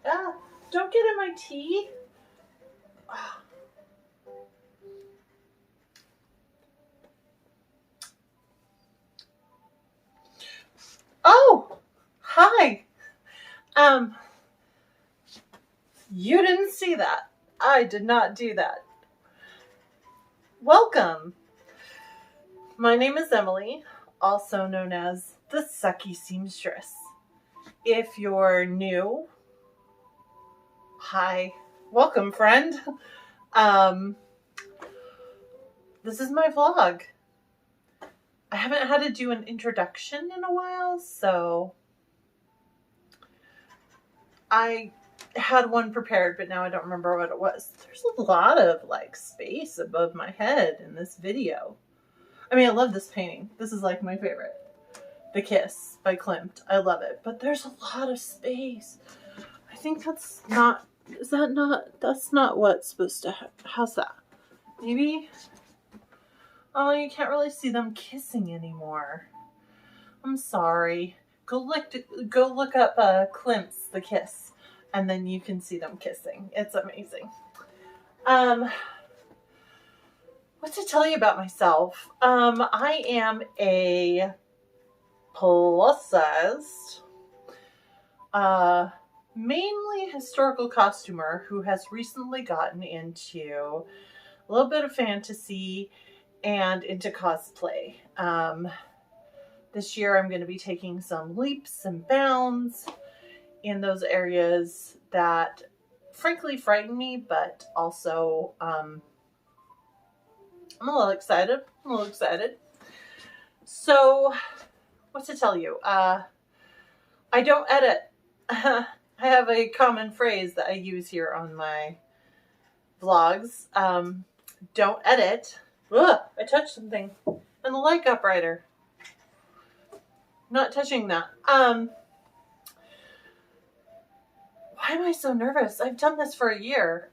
Ah, don't get in my tea. Oh, hi. You didn't see that. I did not do that. Welcome. My name is Emily, also known as the Sucky Seamstress. If you're new, hi. Welcome, friend. This is my vlog. I haven't had to do an introduction in a while, so I had one prepared, but now I don't remember what it was. There's a lot of space above my head in this video. I mean, I love this painting. This is like my favorite. The Kiss by Klimt. I love it, but there's a lot of space. I think that's not what's supposed to happen. How's that? Maybe? Oh, you can't really see them kissing anymore. I'm sorry. Go look up Klimt's The Kiss, and then you can see them kissing. It's amazing. What to tell you about myself? I am a plus-sized, mainly historical costumer who has recently gotten into a little bit of fantasy and into cosplay. This year I'm going to be taking some leaps and bounds in those areas that frankly frighten me, but also I'm a little excited. So, what to tell you? I don't edit. I have a common phrase that I use here on my vlogs. Don't edit. Ugh, I touched something. And the light got brighter. Not touching that. Why am I so nervous? I've done this for a year.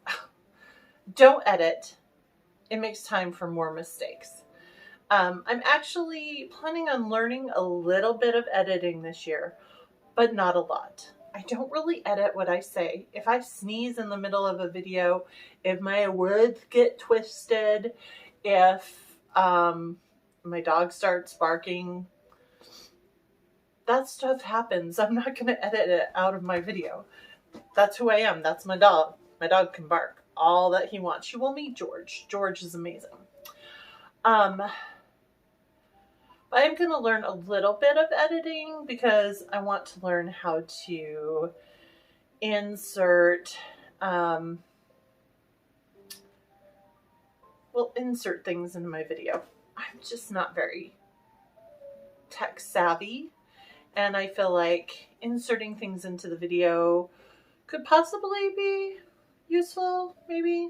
Don't edit. It makes time for more mistakes. I'm actually planning on learning a little bit of editing this year, but not a lot. I don't really edit what I say. If I sneeze in the middle of a video, if my words get twisted, if my dog starts barking, that stuff happens. I'm not going to edit it out of my video. That's who I am. That's my dog. My dog can bark all that he wants. You will meet George. George is amazing. But I'm going to learn a little bit of editing because I want to learn how to insert things into my video. I'm just not very tech savvy, and I feel like inserting things into the video could possibly be useful, maybe.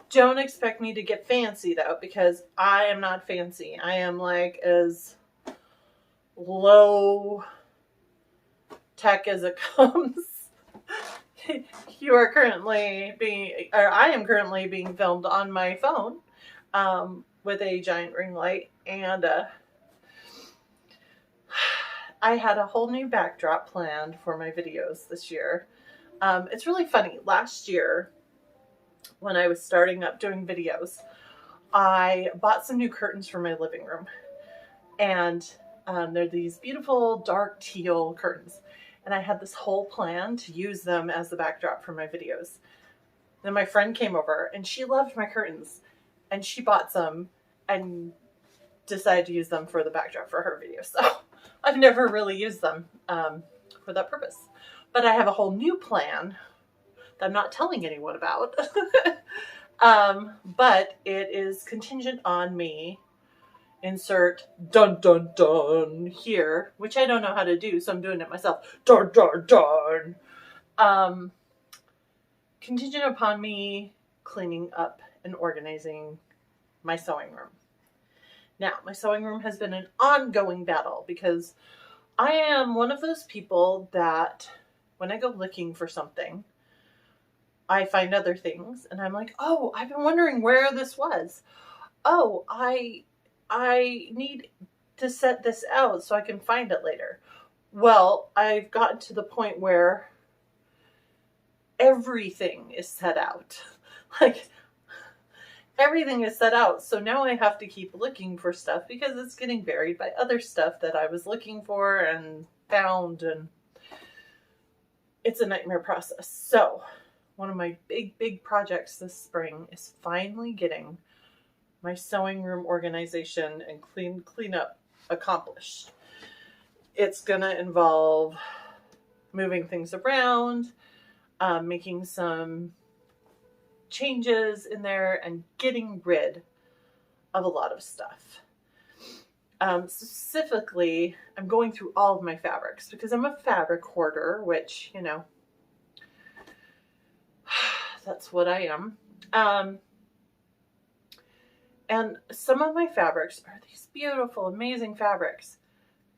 Don't expect me to get fancy though, because I am not fancy. I am like as low tech as it comes. I am currently being filmed on my phone with a giant ring light, and I had a whole new backdrop planned for my videos this year. It's really funny. Last year, when I was starting up doing videos, I bought some new curtains for my living room. And they're these beautiful dark teal curtains. And I had this whole plan to use them as the backdrop for my videos. Then my friend came over and she loved my curtains. And she bought some and decided to use them for the backdrop for her video. So I've never really used them for that purpose. But I have a whole new plan that I'm not telling anyone about. But it is contingent on me insert dun dun dun here, which I don't know how to do, so I'm doing it myself. Dun dun dun. Contingent upon me cleaning up and organizing my sewing room. Now, my sewing room has been an ongoing battle because I am one of those people that when I go looking for something, I find other things and I'm like, oh, I've been wondering where this was. Oh, I need to set this out so I can find it later. Well, I've gotten to the point where everything is set out. Like, everything is set out. So now I have to keep looking for stuff because it's getting buried by other stuff that I was looking for and found, and it's a nightmare process. So one of my big projects this spring is finally getting my sewing room organization and cleanup accomplished. It's gonna involve moving things around, making some changes in there, and getting rid of a lot of stuff. Specifically, I'm going through all of my fabrics because I'm a fabric hoarder, which, you know, that's what I am. And some of my fabrics are these beautiful, amazing fabrics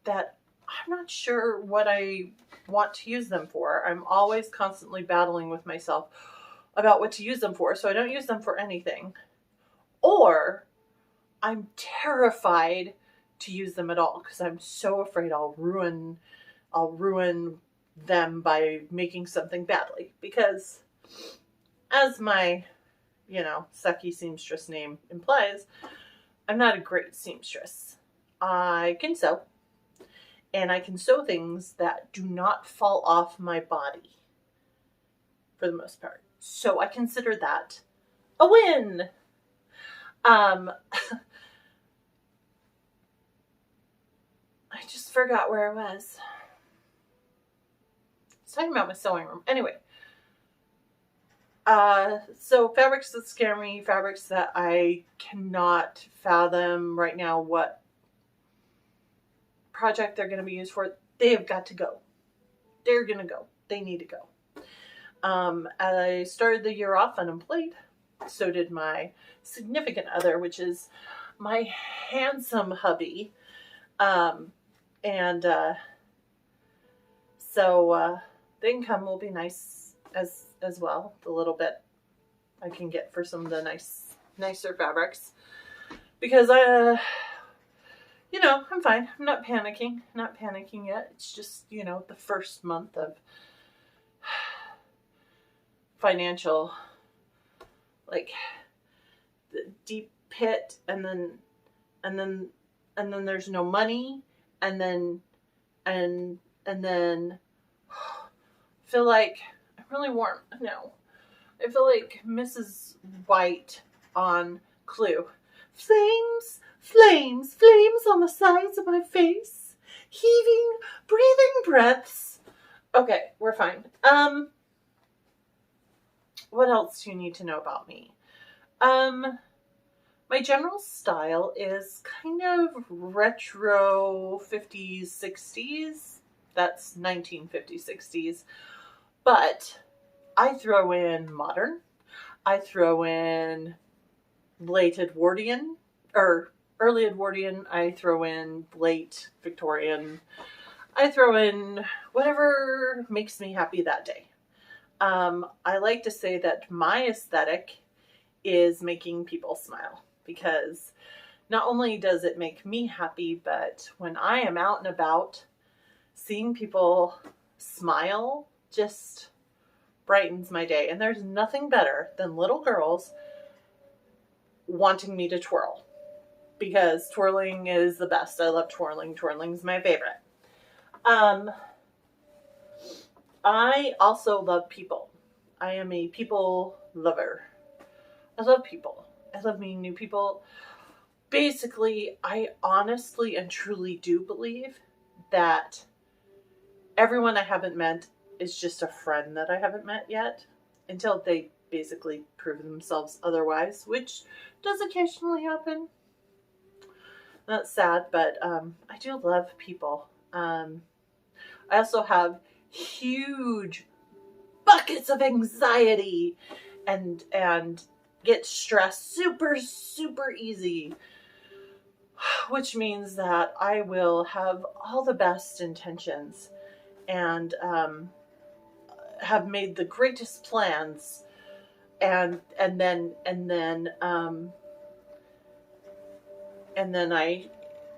that I'm not sure what I want to use them for. I'm always constantly battling with myself about what to use them for, so I don't use them for anything. Or I'm terrified to use them at all because I'm so afraid I'll ruin them by making something badly. Because as my, you know, sucky seamstress name implies, I'm not a great seamstress. I can sew, and I can sew things that do not fall off my body for the most part. So I consider that a win. I just forgot where I was. I was talking about my sewing room. Anyway. So fabrics that scare me, fabrics that I cannot fathom right now what project they're going to be used for, they have got to go. They're going to go. They need to go. I started the year off unemployed. So did my significant other, which is my handsome hubby. So the income will be nice as well. The little bit I can get for some of the nicer fabrics, because you know, I'm fine. I'm not panicking yet. It's just, you know, the first month of financial, like, the deep pit, and then there's no money, and then feel like I'm really warm. No, I feel like Mrs. White on Clue. Flames, flames, flames on the sides of my face, heaving, breathing breaths. Okay, we're fine. What else do you need to know about me? My general style is kind of retro 50s, 60s. That's 1950s, 60s. But I throw in modern. I throw in late Edwardian, or early Edwardian. I throw in late Victorian. I throw in whatever makes me happy that day. I like to say that my aesthetic is making people smile, because not only does it make me happy, but when I am out and about, seeing people smile just brightens my day. And there's nothing better than little girls wanting me to twirl, because twirling is the best. I love twirling. Twirling's my favorite. I also love people. I am a people lover. I love people. I love meeting new people. Basically, I honestly and truly do believe that everyone I haven't met is just a friend that I haven't met yet, until they basically prove themselves otherwise, which does occasionally happen. That's sad, but I do love people. I also have huge buckets of anxiety and get stressed super easy, which means that I will have all the best intentions and have made the greatest plans, and then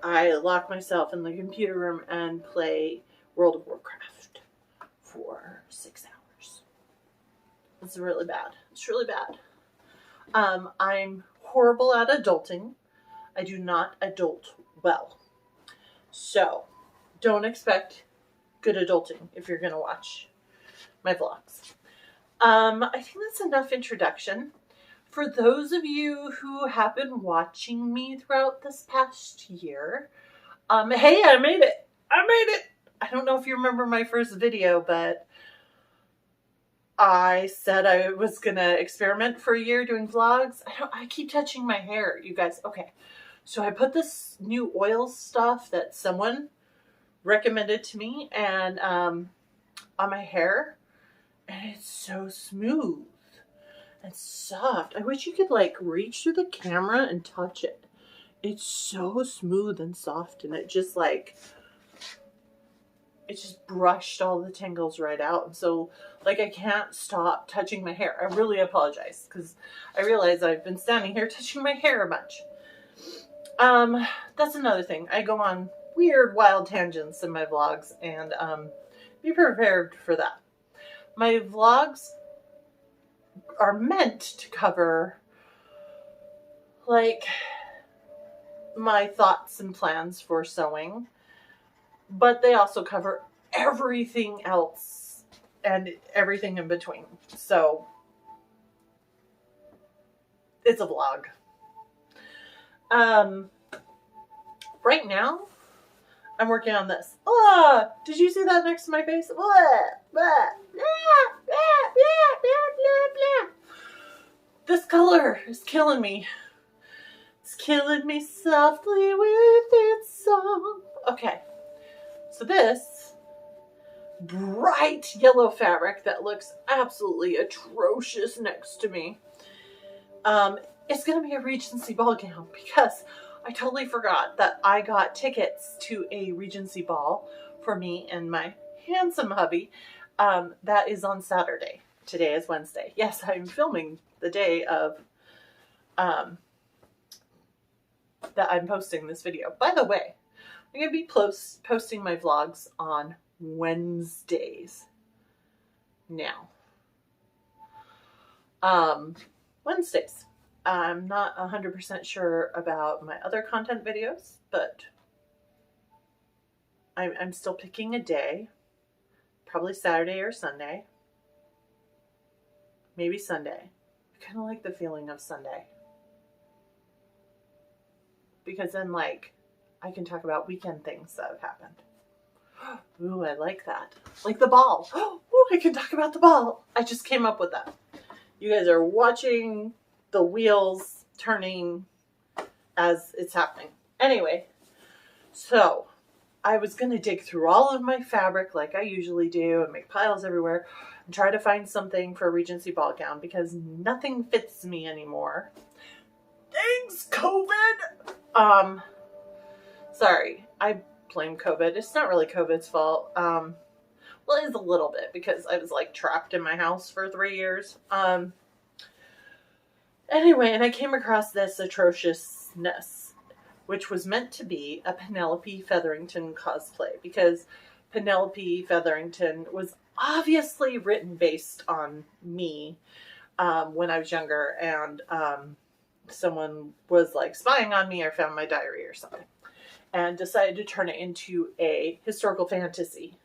I lock myself in the computer room and play World of Warcraft for 6 hours. It's really bad. It's really bad. I'm horrible at adulting. I do not adult well. So, don't expect good adulting if you're going to watch my vlogs. I think that's enough introduction. For those of you who have been watching me throughout this past year, hey, I made it. I made it. I don't know if you remember my first video, but I said I was going to experiment for a year doing vlogs. I keep touching my hair, you guys. Okay. So I put this new oil stuff that someone recommended to me and on my hair, and it's so smooth and soft. I wish you could like reach through the camera and touch it. It's so smooth and soft, and it just brushed all the tangles right out. And so like I can't stop touching my hair. I really apologize because I realize I've been standing here touching my hair a bunch. That's another thing. I go on weird, wild tangents in my vlogs, and be prepared for that. My vlogs are meant to cover like my thoughts and plans for sewing, but they also cover everything else and everything in between. So it's a vlog. Right now, I'm working on this. Ah, did you see that next to my face? This color is killing me. It's killing me softly with its song. Okay, so this bright yellow fabric that looks absolutely atrocious next to me, it's going to be a Regency ball gown because I totally forgot that I got tickets to a Regency ball for me and my handsome hubby. That is on Saturday. Today is Wednesday. Yes, I'm filming the day of that I'm posting this video. By the way, I'm going to be posting my vlogs on Wednesdays now. Wednesdays. I'm not 100% sure about my other content videos, but I'm still picking a day. Probably Saturday or Sunday. Maybe Sunday. I kind of like the feeling of Sunday. Because then, like, I can talk about weekend things that have happened. Ooh, I like that. Like the ball. Ooh, I can talk about the ball. I just came up with that. You guys are watching the wheels turning as it's happening. Anyway, so I was going to dig through all of my fabric like I usually do and make piles everywhere and try to find something for a Regency ball gown because nothing fits me anymore. Thanks, COVID! Sorry, I blame COVID. It's not really COVID's fault. Well, it is a little bit because I was like trapped in my house for 3 years. Anyway, and I came across this atrociousness, which was meant to be a Penelope Featherington cosplay because Penelope Featherington was obviously written based on me when I was younger, and someone was like spying on me or found my diary or something and decided to turn it into a historical fantasy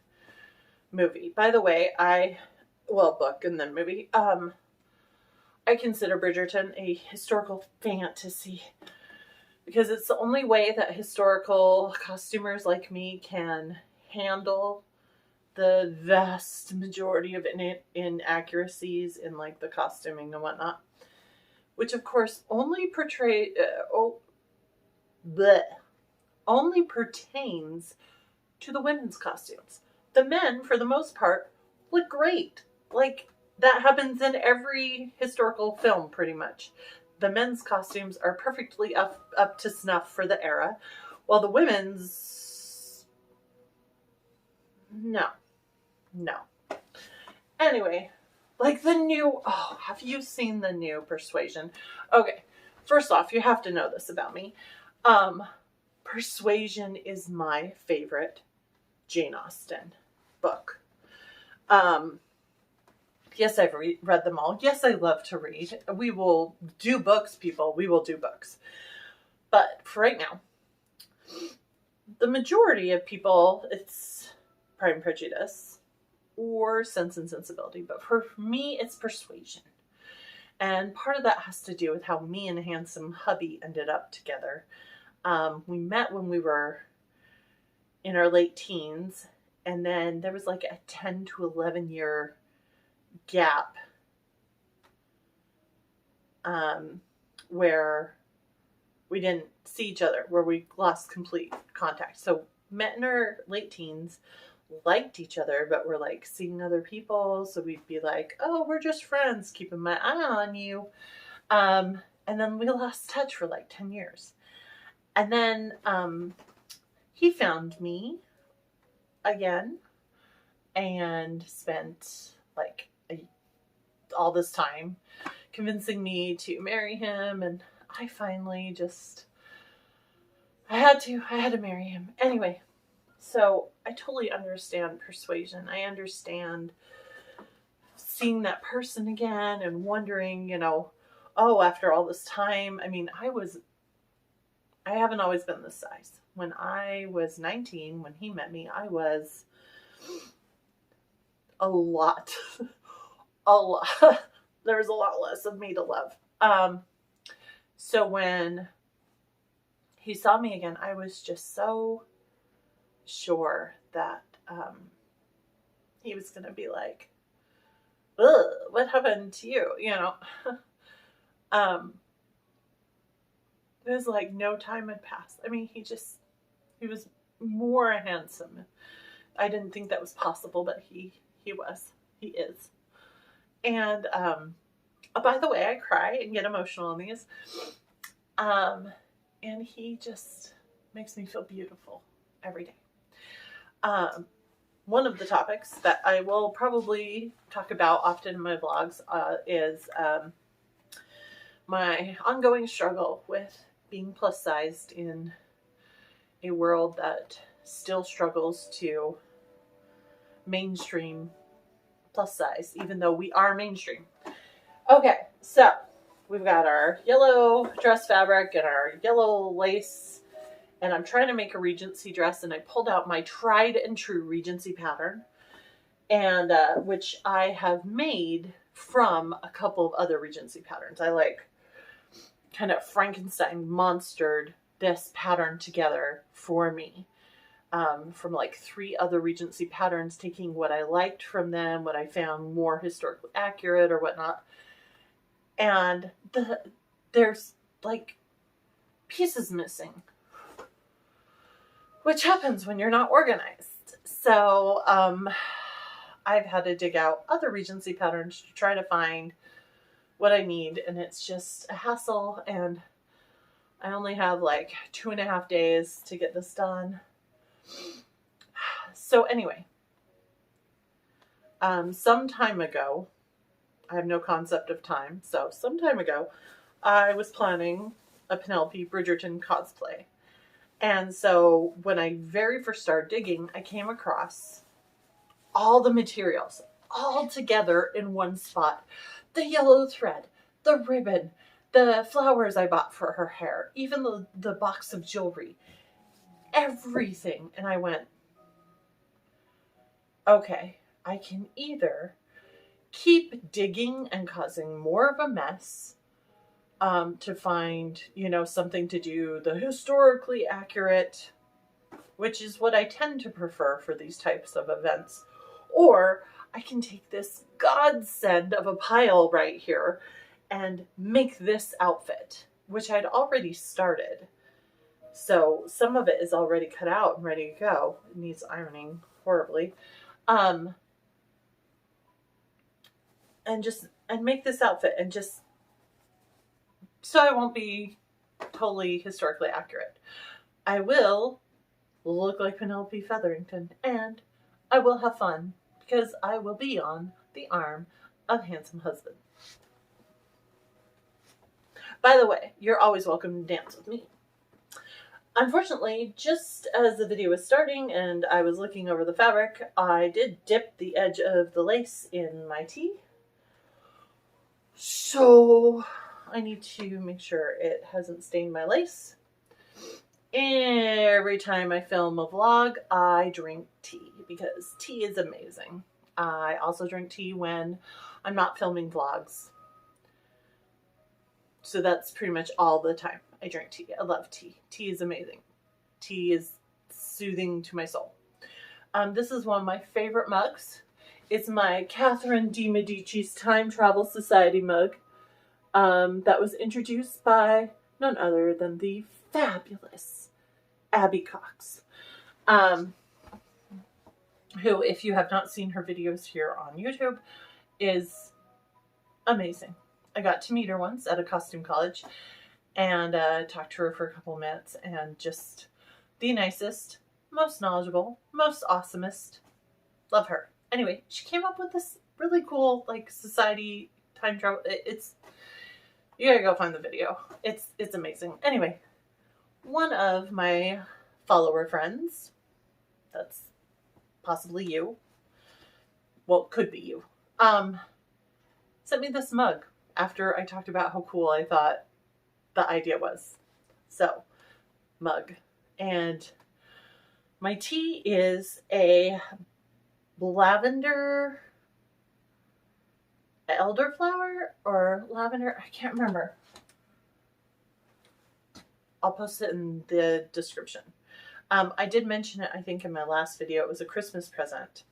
movie. By the way, book and then movie. I consider Bridgerton a historical fantasy because it's the only way that historical costumers like me can handle the vast majority of inaccuracies in like the costuming and whatnot, which of course only only pertains to the women's costumes. The men, for the most part, look great. Like, that happens in every historical film, pretty much. The men's costumes are perfectly up to snuff for the era, while the women's... No. Anyway, like the new... Oh, have you seen the new Persuasion? Okay, first off, you have to know this about me. Persuasion is my favorite Jane Austen book. Yes, I've read them all. Yes, I love to read. We will do books, people. We will do books. But for right now, the majority of people, it's Pride and Prejudice or Sense and Sensibility. But for me, it's Persuasion. And part of that has to do with how me and handsome hubby ended up together. We met when we were in our late teens, and then there was like a 10 to 11 year gap where we didn't see each other, where we lost complete contact. So met in our late teens, liked each other, but we're like seeing other people. So we'd be like, oh, we're just friends, keeping my eye on you. And then we lost touch for like 10 years. And then he found me again and spent like all this time convincing me to marry him. And I finally just, I had to marry him. Anyway, so I totally understand persuasion. I understand seeing that person again and wondering, you know, oh, after all this time, I mean, I haven't always been this size. When I was 19, when he met me, I was a lot, a lot. There was a lot less of me to love. So when he saw me again, I was just so sure that he was going to be like, ugh, what happened to you? You know, it was like no time had passed. I mean, he was more handsome. I didn't think that was possible, but he is. And, by the way, I cry and get emotional on these. And he just makes me feel beautiful every day. One of the topics that I will probably talk about often in my vlogs is my ongoing struggle with being plus sized in a world that still struggles to mainstream plus size, even though we are mainstream. Okay, so we've got our yellow dress fabric and our yellow lace, and I'm trying to make a Regency dress, and I pulled out my tried and true Regency pattern, and which I have made from a couple of other Regency patterns. I like kind of Frankenstein monstered this pattern together for me. From like 3 other Regency patterns, taking what I liked from them, what I found more historically accurate or whatnot. And there's like pieces missing, which happens when you're not organized. So I've had to dig out other Regency patterns to try to find what I need, and it's just a hassle, and I only have like 2.5 days to get this done. So anyway, some time ago, I have no concept of time, so some time ago, I was planning a Penelope Bridgerton cosplay. And so when I very first started digging, I came across all the materials all together in one spot. The yellow thread, the ribbon, the flowers I bought for her hair, even the box of jewelry, everything. And I went, okay, I can either keep digging and causing more of a mess to find, you know, something to do the historically accurate, which is what I tend to prefer for these types of events, or I can take this godsend of a pile right here and make this outfit, which I'd already started. So some of it is already cut out and ready to go. It needs ironing horribly. And make this outfit, and just so I won't be totally historically accurate. I will look like Penelope Featherington, and I will have fun because I will be on the arm of handsome husband. By the way, you're always welcome to dance with me. Unfortunately, just as the video was starting and I was looking over the fabric, I did dip the edge of the lace in my tea. So I need to make sure it hasn't stained my lace. Every time I film a vlog, I drink tea because tea is amazing. I also drink tea when I'm not filming vlogs. So that's pretty much all the time I drink tea. I love tea. Tea is amazing. Tea is soothing to my soul. This is one of my favorite mugs. It's my Catherine de Medici's Time Travel Society mug that was introduced by none other than the fabulous Abby Cox, who, if you have not seen her videos here on YouTube, is amazing. I got to meet her once at a costume college and talked to her for a couple minutes, and just the nicest, most knowledgeable, most awesomest. Love her. Anyway, she came up with this really cool, like, society time travel. It's, you gotta go find the video. It's amazing. Anyway, one of my follower friends, that's possibly you, well, could be you, sent me this mug after I talked about how cool I thought the idea was. So, mug. And my tea is a lavender, elderflower or lavender, I can't remember. I'll post it in the description. I did mention it, I think, in my last video. It was a Christmas present.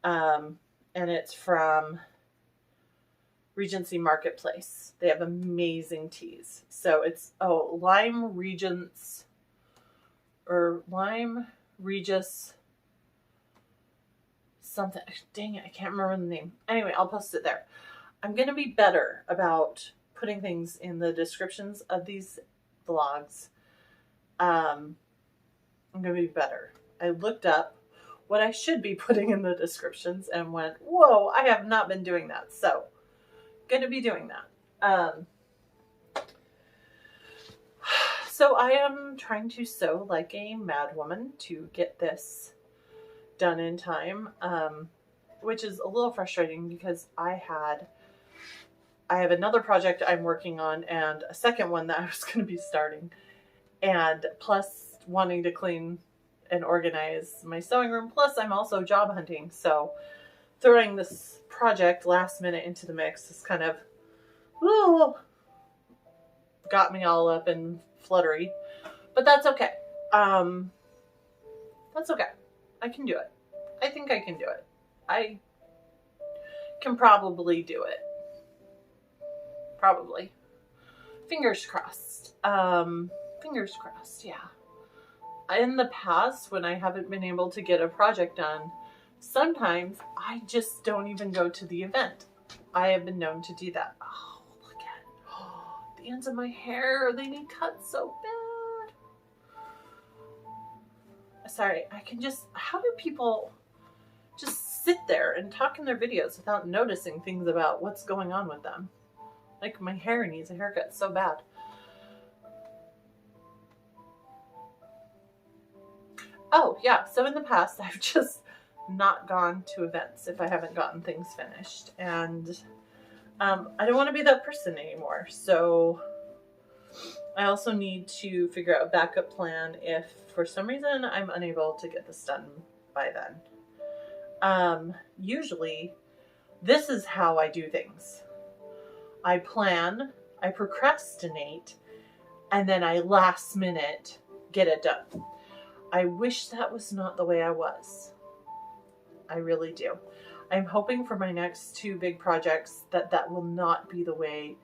And it's from Regency Marketplace. They have amazing teas. So it's, Lyme Regis, or Lyme Regis something. Dang it, I can't remember the name. Anyway, I'll post it there. I'm going to be better about putting things in the descriptions of these vlogs. I'm going to be better. I looked up what I should be putting in the descriptions and went, whoa, I have not been doing that. So, going to be doing that. So I am trying to sew like a madwoman to get this done in time, which is a little frustrating because I have another project I'm working on and a second one that I was going to be starting, and plus wanting to clean and organize my sewing room, plus I'm also job hunting, so throwing this project last minute into the mix is kind of got me all up in fluttery, but that's okay. That's okay. I can do it. I think I can do it. I can probably do it. Probably. Fingers crossed. Fingers crossed, yeah. In the past, when I haven't been able to get a project done, sometimes I just don't even go to the event. I have been known to do that. Oh, look at the ends of my hair. They need cut so bad. Sorry, I can just, how do people just sit there and talk in their videos without noticing things about what's going on with them? Like, my hair needs a haircut so bad. Oh, yeah, so in the past, I've just not gone to events if I haven't gotten things finished. And I don't want to be that person anymore. So I also need to figure out a backup plan if for some reason I'm unable to get this done by then. Usually, this is how I do things. I plan, I procrastinate, and then I last minute get it done. I wish that was not the way I was. I really do. I'm hoping for my next two big projects that will not be the way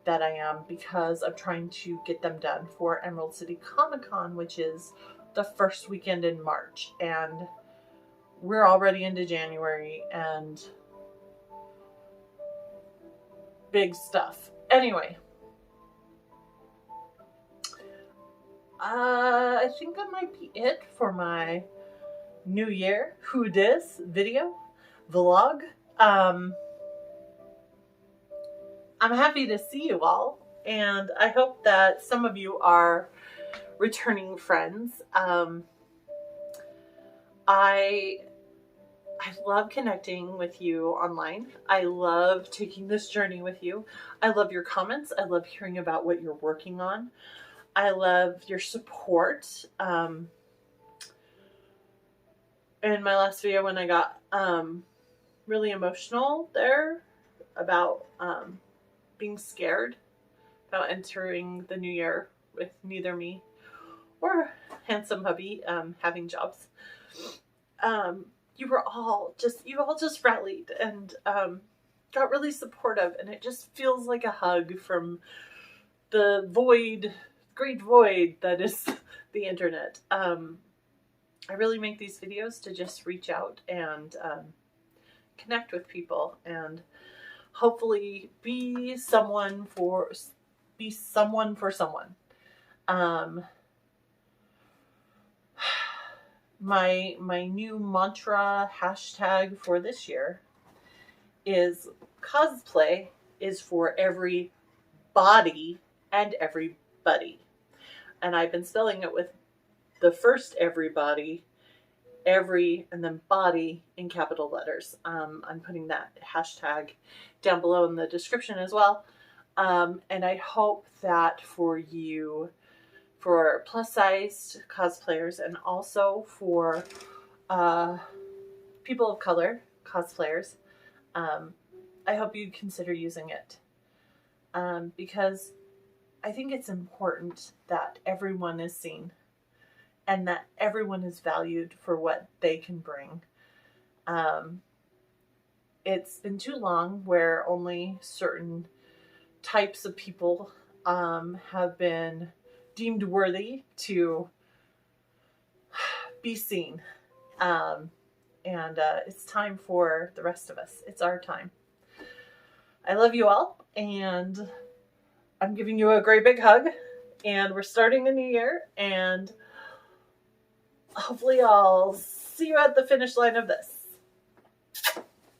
that I am, because I'm trying to get them done for Emerald City Comic Con, which is the first weekend in March. And we're already into January and big stuff. Anyway. I think that might be it for my New Year Who Dis video vlog. I'm happy to see you all, and I hope that some of you are returning friends. I I love connecting with you online. I love taking this journey with you. I love your comments. I love hearing about what you're working on. I love your support. In my last video, when I got really emotional there about being scared about entering the new year with neither me or handsome hubby having jobs, you all just rallied and got really supportive, and it just feels like a hug from the great void that is the internet. I really make these videos to just reach out and connect with people and hopefully be someone for someone. My new mantra hashtag for this year is cosplay is for every body and everybody. And I've been spelling it with the first everybody, every, and then body in capital letters. I'm putting that hashtag down below in the description as well. And I hope that for you, for plus-sized cosplayers, and also for people of color cosplayers, I hope you consider using it. Because I think it's important that everyone is seen and that everyone is valued for what they can bring. It's been too long where only certain types of people have been deemed worthy to be seen. And it's time for the rest of us. It's our time. I love you all, and I'm giving you a great big hug, and we're starting a new year, and hopefully I'll see you at the finish line of this.